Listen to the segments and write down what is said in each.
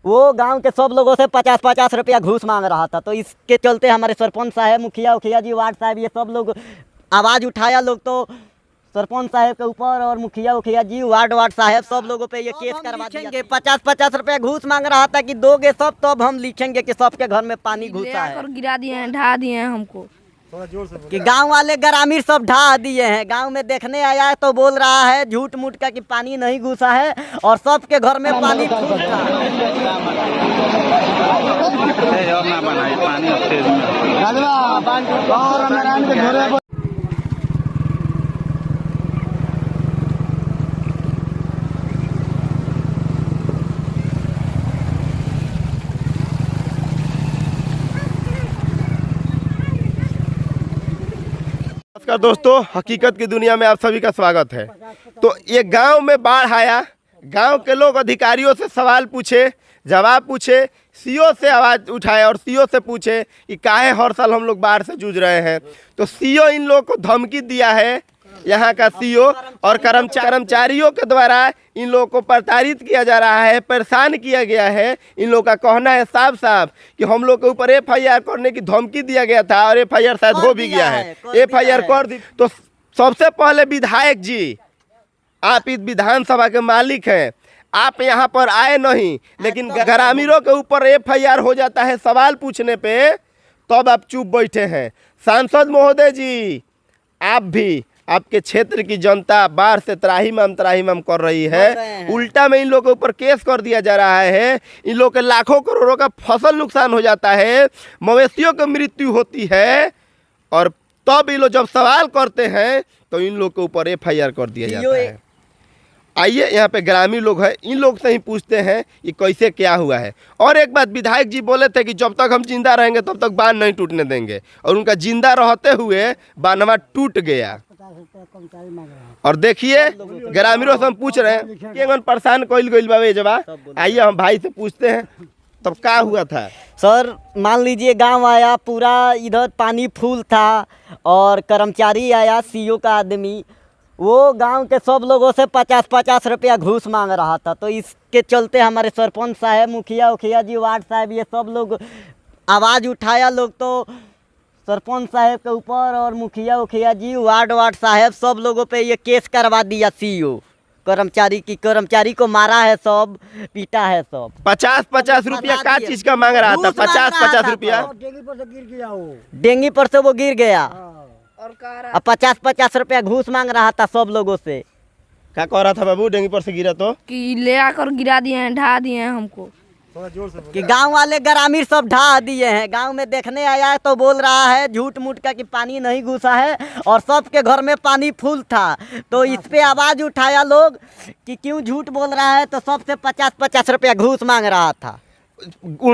वो गांव के सब लोगों से 50-50 रुपया घूस मांग रहा था। तो इसके चलते हमारे सरपंच साहब, मुखिया जी, वार्ड साहब, ये सब लोग आवाज़ उठाया लोग। तो सरपंच साहब के ऊपर और मुखिया जी, वार्ड साहब, सब लोगों पे ये केस करवा देंगे। 50-50 रुपया घूस मांग रहा था कि दोगे सब तब हम लिखेंगे कि सबके घर में पानी घुसा है। गिरा दिए हैं, ढा दिए हैं हमको कि गांव वाले ग्रामीण सब ढा दिए हैं। गांव में देखने आया है तो बोल रहा है झूठ मूठ का कि पानी नहीं घुसा है और सबके घर में पानी फूल था। नमस्कार दोस्तों, हकीकत की दुनिया में आप सभी का स्वागत है। तो ये गांव में बाढ़ आया, गांव के लोग अधिकारियों से सवाल पूछे, जवाब पूछे, सीओ से आवाज़ उठाए और सीओ से पूछे कि काहे हर साल हम लोग बाढ़ से जूझ रहे हैं। तो सीओ इन लोगों को धमकी दिया है, यहाँ का सीओ, और कर्मचारियों के द्वारा इन लोगों को प्रताड़ित किया जा रहा है, परेशान किया गया है। इन लोगों का कहना है साफ साफ कि हम लोग के ऊपर FIR करने की धमकी दिया गया था और FIR शायद हो भी गया है, FIR कर दी। तो सबसे पहले विधायक जी, आप इस विधानसभा के मालिक हैं, आप यहाँ पर आए नहीं, लेकिन ग्रामीणों के ऊपर FIR हो जाता है सवाल पूछने पे, तब आप चुप बैठे हैं। सांसद महोदय जी, आप भी, आपके क्षेत्र की जनता बाढ़ से त्राहिमाम कर रही है, उल्टा में इन लोगों के ऊपर केस कर दिया जा रहा है। इन लोगों के लाखों करोड़ों का फसल नुकसान हो जाता है, मवेशियों की मृत्यु होती है, और तब ये लोग जब सवाल करते हैं तो इन लोग के ऊपर FIR कर दिया जाता है। आइए यहाँ पे ग्रामीण लोग हैं, इन लोग से ही पूछते हैं कि कैसे क्या हुआ है। और एक बात, विधायक जी बोले थे कि जब तक हम जिंदा रहेंगे तब तक बांध नहीं टूटने देंगे, और उनका जिंदा रहते हुए बांधवा टूट गया। और देखिए ग्रामीणों से हम पूछ रहे हैं कि परेशान कोई गइल बाबे जवा। आइए हम भाई से पूछते हैं, तब क्या हुआ था सर? मान लीजिए गांव आया, पूरा इधर पानी फूल था और कर्मचारी आया, सीओ का आदमी, वो गांव के सब लोगों से 50-50 रुपया घूस मांग रहा था। तो इसके चलते हमारे सरपंच साहब, मुखिया जी, वार्ड साहब, ये सब लोग आवाज़ उठाया लोग। तो सरपंच साहब के ऊपर और मुखिया जी, वार्ड साहब, सब लोगों पे ये केस करवा दिया। सीओ कर्मचारी को मारा है, सब पीटा है, सब 50-50 रुपया का चीज का मांग रहा था? 50-50 रुपया डेंगी पर से वो गिर गया और 50-50 रुपया घूस मांग रहा था सब लोगों से। क्या कह रहा था बाबू? डेंगी पर से गिरा तो कि ले आकर गिरा दिए हैं, ढा दिए हैं हमको। कि गांव वाले ग्रामीण सब ढा दिए हैं। गांव में देखने आया है तो बोल रहा है झूठ मूठ का कि पानी नहीं घुसा है और सबके घर में पानी फूल था। तो इस पे आवाज़ उठाया लोग कि क्यों झूठ बोल रहा है, तो सबसे 50-50 रुपया घूस मांग रहा था।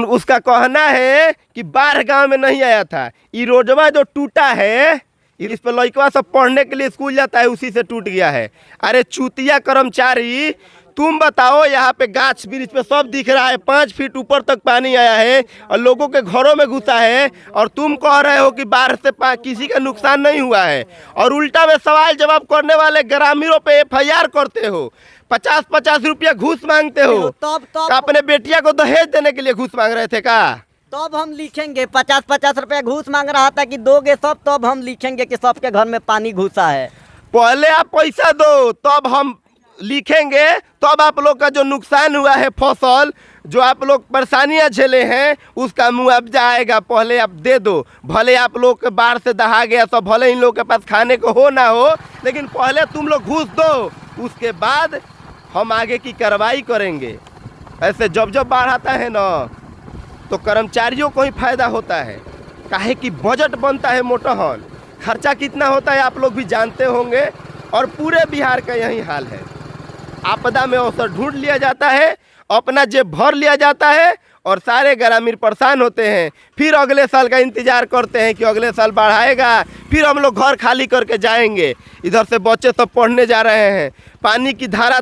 उसका कहना है कि बाढ़ गांव में नहीं आया था, ये रोडवा जो टूटा है, इस पर लड़का सब पढ़ने के लिए स्कूल जाता है, उसी से टूट गया है। अरे चूतिया कर्मचारी, तुम बताओ, यहाँ पे गाछ ब्रिज पे सब दिख रहा है, 5 फीट ऊपर तक पानी आया है और लोगों के घरों में घुसा है, और तुम कह रहे हो कि बाढ़ से किसी का नुकसान नहीं हुआ है, और उल्टा में सवाल जवाब करने वाले ग्रामीणों पे FIR करते हो, 50-50 रुपया घूस मांगते हो। तब अपने बेटिया को दहेज देने के लिए घूस मांग रहे थे का? तब हम लिखेंगे 50-50 रुपया घूस मांग रहा था कि दोगे सब तब हम लिखेंगे कि सबके घर में पानी घुसा है। पहले आप पैसा दो तब हम लिखेंगे, तब आप लोग का जो नुकसान हुआ है, फसल जो आप लोग परेशानियां झेले हैं, उसका मुआवजा आएगा। पहले आप दे दो, भले आप लोग के बाढ़ से दहा गया तो भले इन लोग के पास खाने को हो ना हो, लेकिन पहले तुम लोग घूस दो, उसके बाद हम आगे की कार्रवाई करेंगे। ऐसे जब जब बाढ़ आता है ना, तो कर्मचारियों को ही फायदा होता है, काहे कि बजट बनता है मोटहन, खर्चा कितना होता है आप लोग भी जानते होंगे, और पूरे बिहार का यही हाल है। आपदा में अवसर ढूंढ लिया जाता है, अपना जेब भर लिया जाता है, और सारे ग्रामीण परेशान होते हैं। फिर अगले साल का इंतजार करते हैं कि अगले साल बाढ़ आएगा, फिर हम लोग घर खाली करके जाएंगे। इधर से बच्चे सब पढ़ने जा रहे हैं, पानी की धारा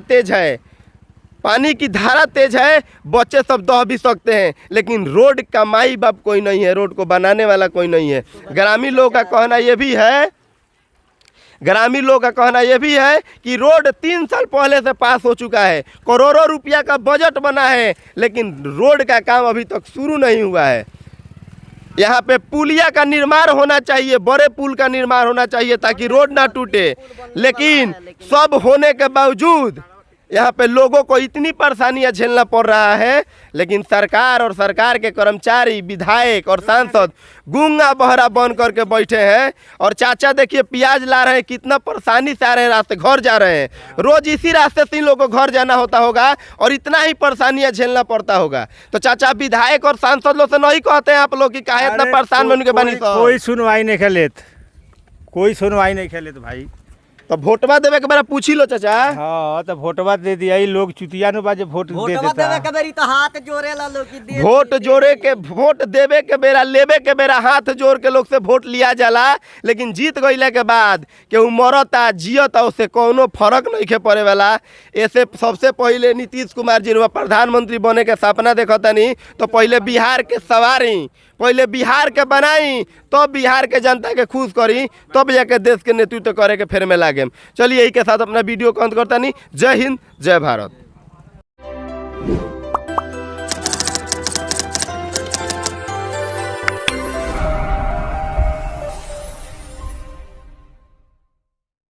तेज है, बच्चे सब दह भी सकते हैं, लेकिन रोड का माई बाप कोई नहीं है, रोड को बनाने वाला कोई नहीं है। ग्रामीण लोगों का कहना ये भी है ग्रामीण लोग का कहना यह भी है कि रोड 3 साल पहले से पास हो चुका है, करोड़ों रुपया का बजट बना है, लेकिन रोड का काम अभी तक शुरू नहीं हुआ है। यहाँ पे पुलिया का निर्माण होना चाहिए, बड़े पुल का निर्माण होना चाहिए ताकि रोड ना टूटे, लेकिन सब होने के बावजूद यहाँ पे लोगों को इतनी परेशानियां झेलना पड़ रहा है। लेकिन सरकार और सरकार के कर्मचारी, विधायक और सांसद गूंगा बहरा बन करके बैठे हैं। और चाचा देखिए प्याज ला रहे हैं, कितना परेशानी से आ रहे हैं, रास्ते घर जा रहे हैं, रोज इसी रास्ते से इन लोगों को घर जाना होता होगा और इतना ही परेशानियां झेलना पड़ता होगा। तो चाचा विधायक और सांसद लोग से नहीं कहते हैं आप लोग कि काहे इतना परेशान में उनके बनी? कोई सुनवाई नहीं खेलेत, कोई सुनवाई नहीं खेलेत भाई। तो वोटवा देवे के बेरा पूछी लो चाचा। हाँ तो वोटवा दे दिया, ई लोग चुतिया नु बाजे वोट दे वोटवा देता। देवे के बेरी तो हाथ जोड़े ला लोग की दे वोट जोड़े के, वोट देवे के बेरा, लेवे के बेरा हाथ जोड़ के लोग से वोट लिया जाला, लेकिन जीत गईले के बाद केहू मरता जियता उससे कोनो फर्क नहीं के पड़े वाला। ऐसे सबसे पहले नीतीश कुमार जी प्रधानमंत्री बने के सपना देखतनी तो पहले बिहार के सवारी, पहले बिहार के बनाई, तब बिहार के जनता के खुश करी, तब जाके देश के नेतृत्व करे के फेर में लागे। चलिए यही के साथ अपना वीडियो को अंत करता नहीं। जय हिंद, जय भारत।